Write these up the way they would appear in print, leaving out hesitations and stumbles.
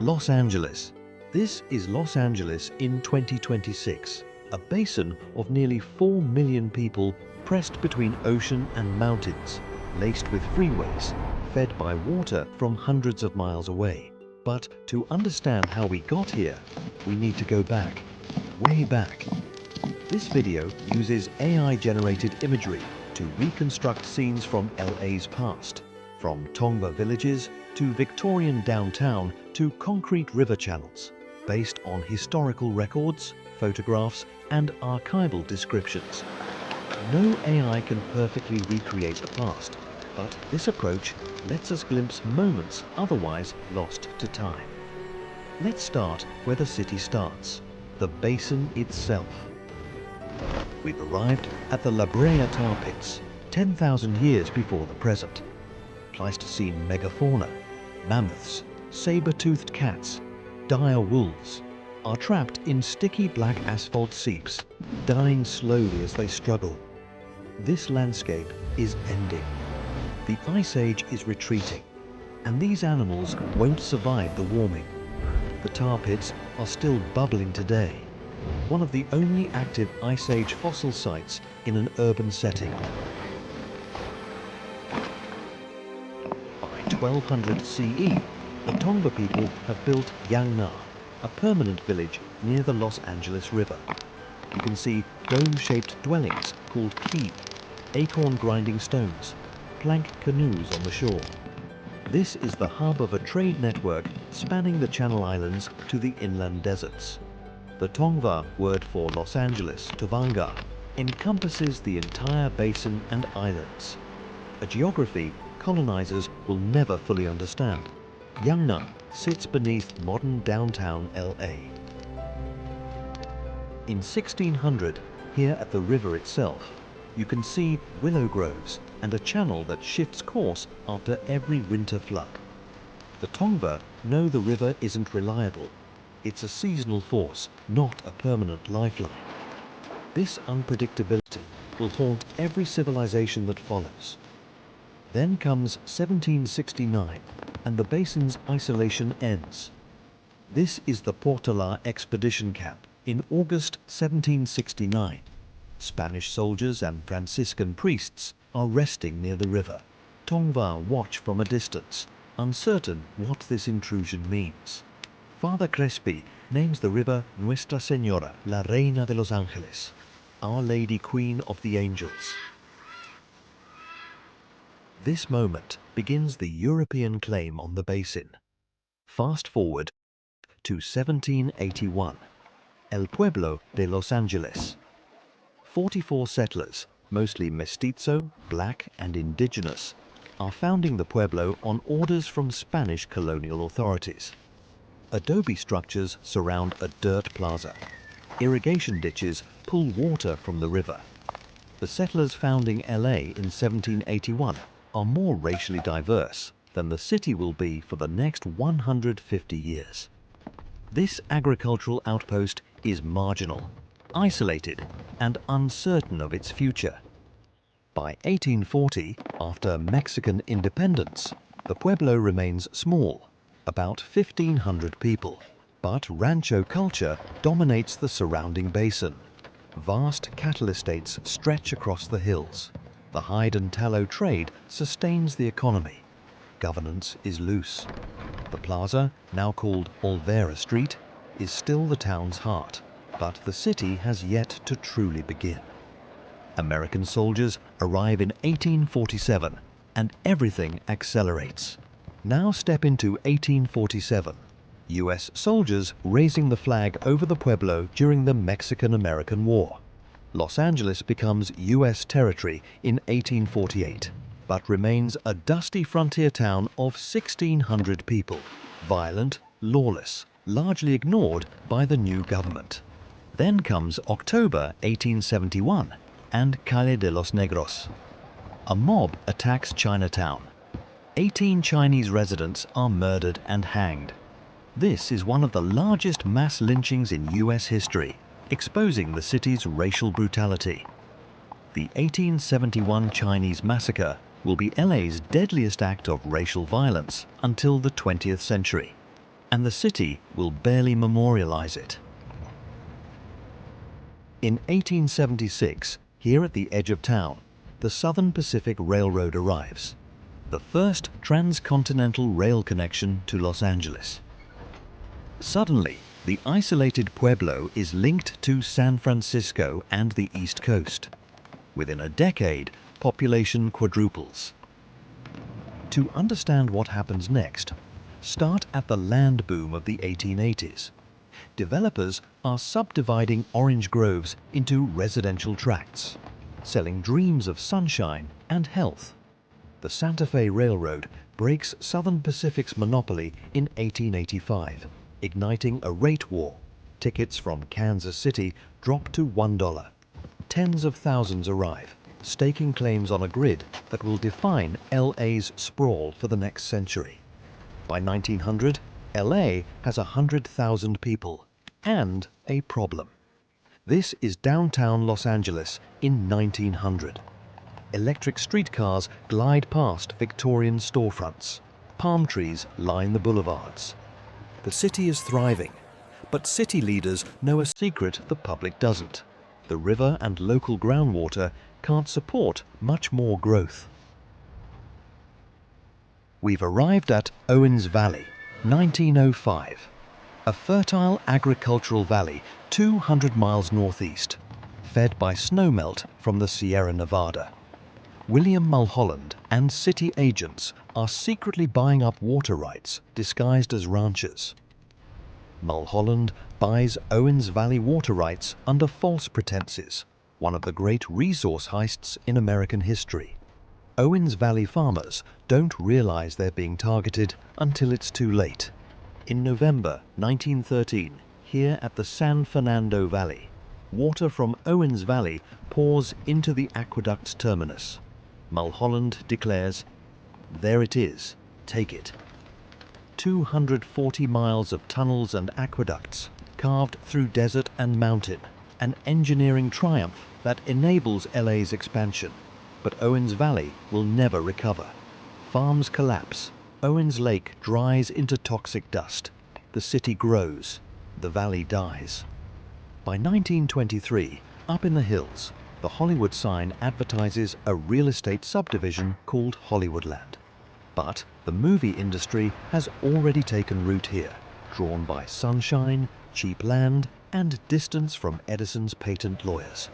Los Angeles. This is Los Angeles in 2026, a basin of nearly 4 million people pressed between ocean and mountains, laced with freeways, fed by water from hundreds of miles away. But to understand how we got here, we need to go back, way back. This video uses AI-generated imagery to reconstruct scenes from LA's past, from Tongva villages to Victorian downtown to concrete river channels, based on historical records, photographs, and archival descriptions. No AI can perfectly recreate the past, but this approach lets us glimpse moments otherwise lost to time. Let's start where the city starts, the basin itself. We've arrived at the La Brea tar pits, 10,000 years before the present. Pleistocene megafauna, mammoths, saber-toothed cats, dire wolves, are trapped in sticky black asphalt seeps, dying slowly as they struggle. This landscape is ending. The Ice Age is retreating, and these animals won't survive the warming. The tar pits are still bubbling today, one of the only active Ice Age fossil sites in an urban setting. By 1200 CE, the Tongva people have built Yangna, a permanent village near the Los Angeles River. You can see dome-shaped dwellings called ki, acorn-grinding stones, plank canoes on the shore. This is the hub of a trade network spanning the Channel Islands to the inland deserts. The Tongva word for Los Angeles, Tovaangar, encompasses the entire basin and islands, a geography colonizers will never fully understand. Yangna sits beneath modern downtown LA. In 1600, here at the river itself, you can see willow groves and a channel that shifts course after every winter flood. The Tongva know the river isn't reliable. It's a seasonal force, not a permanent lifeline. This unpredictability will haunt every civilization that follows. Then comes 1769, and the basin's isolation ends. This is the Portola expedition camp in August 1769. Spanish soldiers and Franciscan priests are resting near the river. Tongva watch from a distance, uncertain what this intrusion means. Father Crespi names the river Nuestra Señora, la Reina de los Ángeles, Our Lady Queen of the Angels. This moment begins the European claim on the basin. Fast forward to 1781, El Pueblo de Los Angeles. 44 settlers, mostly mestizo, black and indigenous, are founding the Pueblo on orders from Spanish colonial authorities. Adobe structures surround a dirt plaza. Irrigation ditches pull water from the river. The settlers founding LA in 1781 are more racially diverse than the city will be for the next 150 years. This agricultural outpost is marginal, isolated, and uncertain of its future. By 1840, after Mexican independence, the Pueblo remains small, about 1,500 people, but rancho culture dominates the surrounding basin. Vast cattle estates stretch across the hills. The hide and tallow trade sustains the economy. Governance is loose. The plaza, now called Olvera Street, is still the town's heart, but the city has yet to truly begin. American soldiers arrive in 1847, and everything accelerates. Now step into 1847. US soldiers raising the flag over the Pueblo during the Mexican-American War. Los Angeles becomes US territory in 1848, but remains a dusty frontier town of 1,600 people, violent, lawless, largely ignored by the new government. Then comes October 1871 and Calle de los Negros. A mob attacks Chinatown. 18 Chinese residents are murdered and hanged. This is one of the largest mass lynchings in US history, exposing the city's racial brutality. The 1871 Chinese massacre will be LA's deadliest act of racial violence until the 20th century. and the city will barely memorialize it. In 1876, here at the edge of town, the Southern Pacific Railroad arrives, the first transcontinental rail connection to Los Angeles. Suddenly, the isolated Pueblo is linked to San Francisco and the East Coast. Within a decade, population quadruples. To understand what happens next, start at the land boom of the 1880s. Developers are subdividing orange groves into residential tracts, selling dreams of sunshine and health. The Santa Fe Railroad breaks Southern Pacific's monopoly in 1885, igniting a rate war. Tickets from Kansas City drop to $1. Tens of thousands arrive, staking claims on a grid that will define LA's sprawl for the next century. By 1900, LA has 100,000 people and a problem. This is downtown Los Angeles in 1900. Electric streetcars glide past Victorian storefronts. Palm trees line the boulevards. The city is thriving, but city leaders know a secret the public doesn't. The river and local groundwater can't support much more growth. We've arrived at Owens Valley, 1905. A fertile agricultural valley 200 miles northeast, fed by snowmelt from the Sierra Nevada. William Mulholland and city agents are secretly buying up water rights disguised as ranchers. Mulholland buys Owens Valley water rights under false pretenses, one of the great resource heists in American history. Owens Valley farmers don't realize they're being targeted until it's too late. In November 1913, here at the San Fernando Valley, water from Owens Valley pours into the aqueduct's terminus. Mulholland declares, "There it is, take it." 240 miles of tunnels and aqueducts, carved through desert and mountain, an engineering triumph that enables LA's expansion. But Owens Valley will never recover. Farms collapse, Owens Lake dries into toxic dust, the city grows, the valley dies. By 1923, up in the hills, the Hollywood sign advertises a real estate subdivision called Hollywoodland. But the movie industry has already taken root here, drawn by sunshine, cheap land, and distance from Edison's patent lawyers.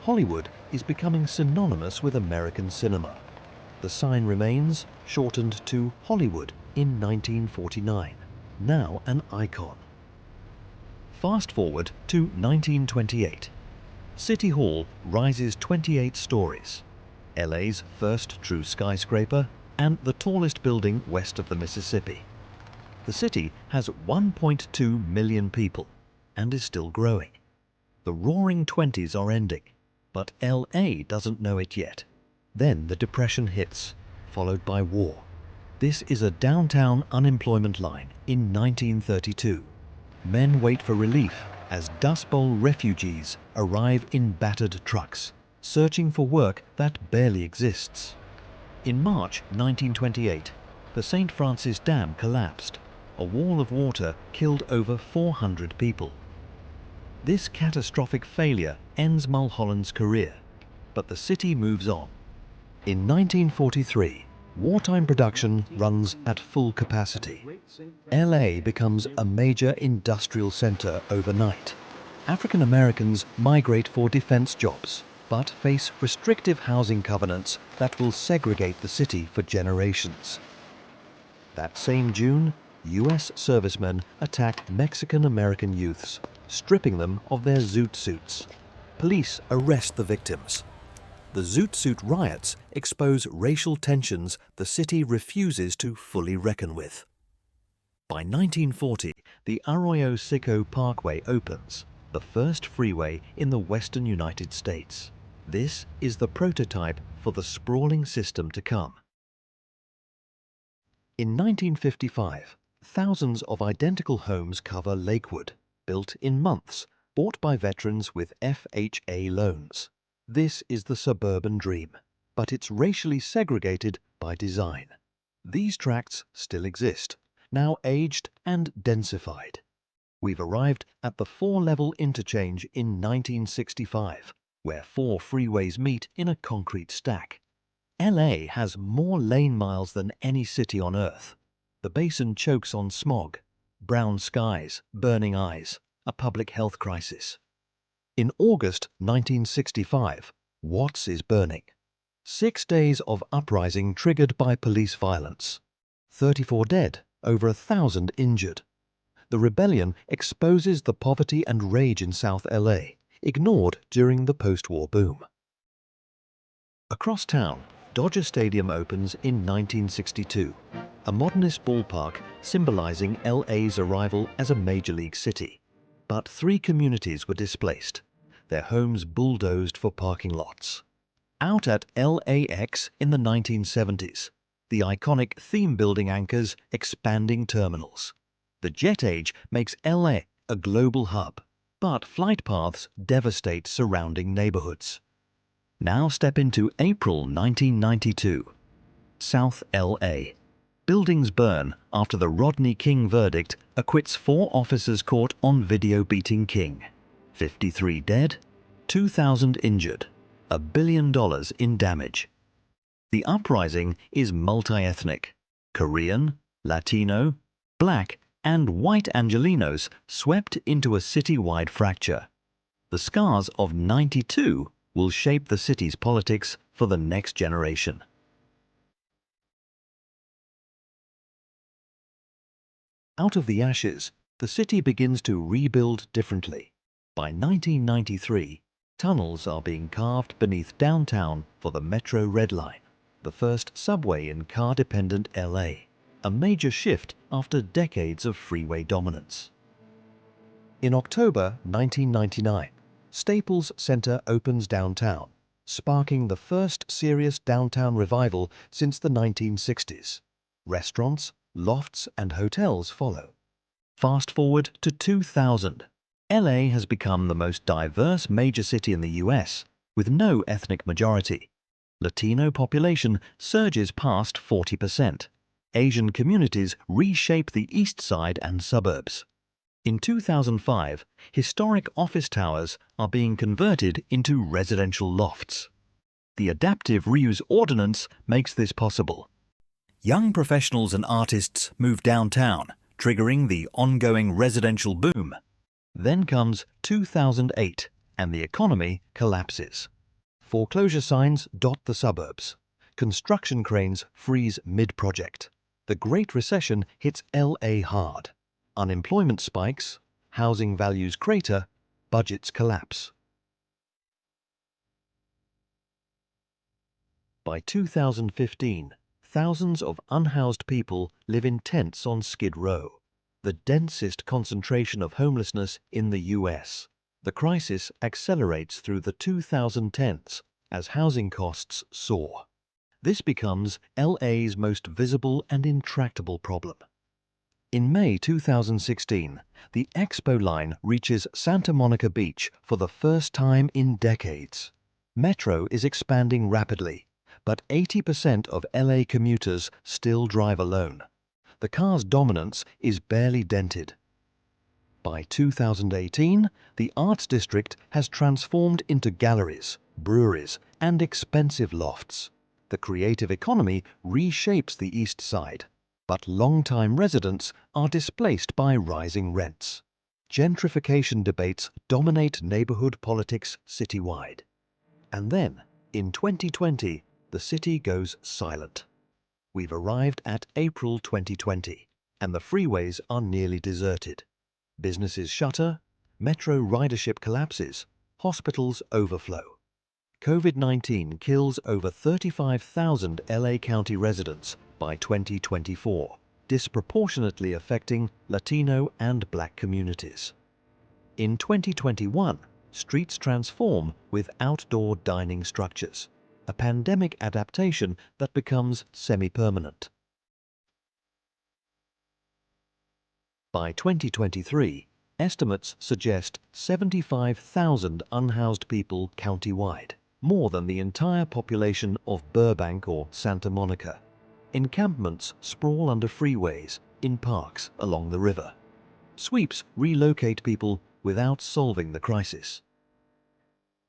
Hollywood is becoming synonymous with American cinema. The sign remains, shortened to Hollywood in 1949, now an icon. Fast forward to 1928. City Hall rises 28 stories, LA's first true skyscraper and the tallest building west of the Mississippi. The city has 1.2 million people and is still growing. The roaring 20s are ending, but LA doesn't know it yet. Then the Depression hits, followed by war. This is a downtown unemployment line in 1932. Men wait for relief as Dust Bowl refugees arrive in battered trucks, searching for work that barely exists. In March 1928, the St. Francis Dam collapsed. A wall of water killed over 400 people. This catastrophic failure ends Mulholland's career, but the city moves on. In 1943, wartime production runs at full capacity. LA becomes a major industrial center overnight. African Americans migrate for defense jobs, but face restrictive housing covenants that will segregate the city for generations. That same June, US servicemen attack Mexican American youths, stripping them of their zoot suits. Police arrest the victims. The zoot suit riots expose racial tensions the city refuses to fully reckon with. By 1940, the Arroyo Seco Parkway opens, the first freeway in the western United States. This is the prototype for the sprawling system to come. In 1955, thousands of identical homes cover Lakewood, built in months, bought by veterans with FHA loans. This is the suburban dream, but it's racially segregated by design. These tracts still exist, now aged and densified. We've arrived at the four-level interchange in 1965, where four freeways meet in a concrete stack. LA has more lane miles than any city on Earth. The basin chokes on smog, brown skies, burning eyes, a public health crisis. In August 1965, Watts is burning. 6 days of uprising triggered by police violence. 34 dead, over 1,000 injured. The rebellion exposes the poverty and rage in South LA, ignored during the post-war boom. Across town, Dodger Stadium opens in 1962, a modernist ballpark symbolizing LA's arrival as a major league city. But 3 communities were displaced, their homes bulldozed for parking lots. Out at LAX in the 1970s, the iconic theme building anchors expanding terminals. The jet age makes LA a global hub, but flight paths devastate surrounding neighborhoods. Now step into April 1992. South LA. Buildings burn after the Rodney King verdict acquits 4 officers caught on video beating King. 53 dead, 2,000 injured, $1 billion in damage. The uprising is multi-ethnic. Korean, Latino, Black, and white Angelenos swept into a city-wide fracture. The scars of '92 will shape the city's politics for the next generation. Out of the ashes, the city begins to rebuild differently. By 1993, tunnels are being carved beneath downtown for the Metro Red Line, the first subway in car-dependent LA, a major shift after decades of freeway dominance. In October 1999, Staples Center opens downtown, sparking the first serious downtown revival since the 1960s. Restaurants, lofts, and hotels follow. Fast forward to 2000. LA has become the most diverse major city in the US, with no ethnic majority. Latino population surges past 40%. Asian communities reshape the east side and suburbs. In 2005, historic office towers are being converted into residential lofts. The Adaptive Reuse Ordinance makes this possible. Young professionals and artists move downtown, triggering the ongoing residential boom. Then comes 2008, and the economy collapses. Foreclosure signs dot the suburbs. Construction cranes freeze mid-project. The Great Recession hits LA hard. Unemployment spikes, housing values crater, budgets collapse. By 2015, thousands of unhoused people live in tents on Skid Row, the densest concentration of homelessness in the US. The crisis accelerates through the 2010s as housing costs soar. This becomes LA's most visible and intractable problem. In May 2016, the Expo line reaches Santa Monica Beach for the first time in decades. Metro is expanding rapidly, but 80% of LA commuters still drive alone. The car's dominance is barely dented. By 2018, the Arts District has transformed into galleries, breweries, and expensive lofts. The creative economy reshapes the East Side, but long-time residents are displaced by rising rents. Gentrification debates dominate neighborhood politics citywide. And then, in 2020, the city goes silent. We've arrived at April 2020, and the freeways are nearly deserted. Businesses shutter, metro ridership collapses, hospitals overflow. COVID-19 kills over 35,000 LA County residents by 2024, disproportionately affecting Latino and Black communities. In 2021, streets transform with outdoor dining structures, a pandemic adaptation that becomes semi-permanent. By 2023, estimates suggest 75,000 unhoused people countywide, more than the entire population of Burbank or Santa Monica. Encampments sprawl under freeways, in parks along the river. Sweeps relocate people without solving the crisis.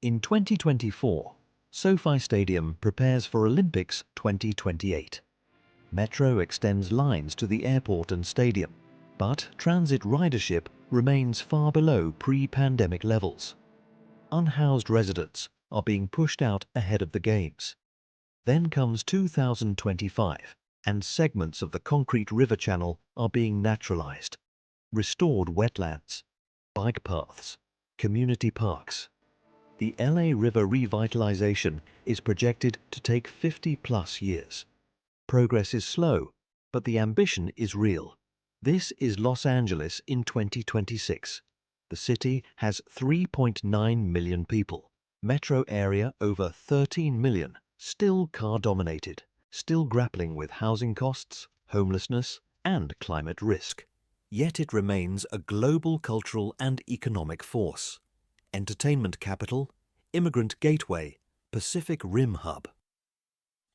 In 2024, SoFi Stadium prepares for Olympics 2028. Metro extends lines to the airport and stadium, but transit ridership remains far below pre-pandemic levels. Unhoused residents are being pushed out ahead of the Games. Then comes 2025, and segments of the concrete river channel are being naturalized. Restored wetlands, bike paths, community parks. The LA River revitalization is projected to take 50+ years. Progress is slow, but the ambition is real. This is Los Angeles in 2026. The city has 3.9 million people. Metro area over 13 million, still car-dominated, still grappling with housing costs, homelessness, and climate risk. Yet it remains a global cultural and economic force. Entertainment capital, immigrant gateway, Pacific Rim hub.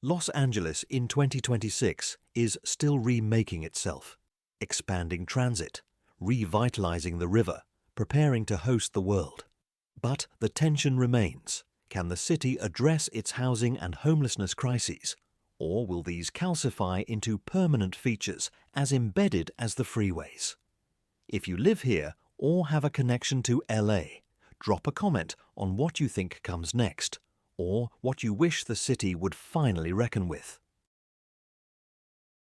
Los Angeles in 2026 is still remaking itself, expanding transit, revitalizing the river, preparing to host the world. But the tension remains. Can the city address its housing and homelessness crises, or will these calcify into permanent features as embedded as the freeways? If you live here or have a connection to LA, drop a comment on what you think comes next, or what you wish the city would finally reckon with.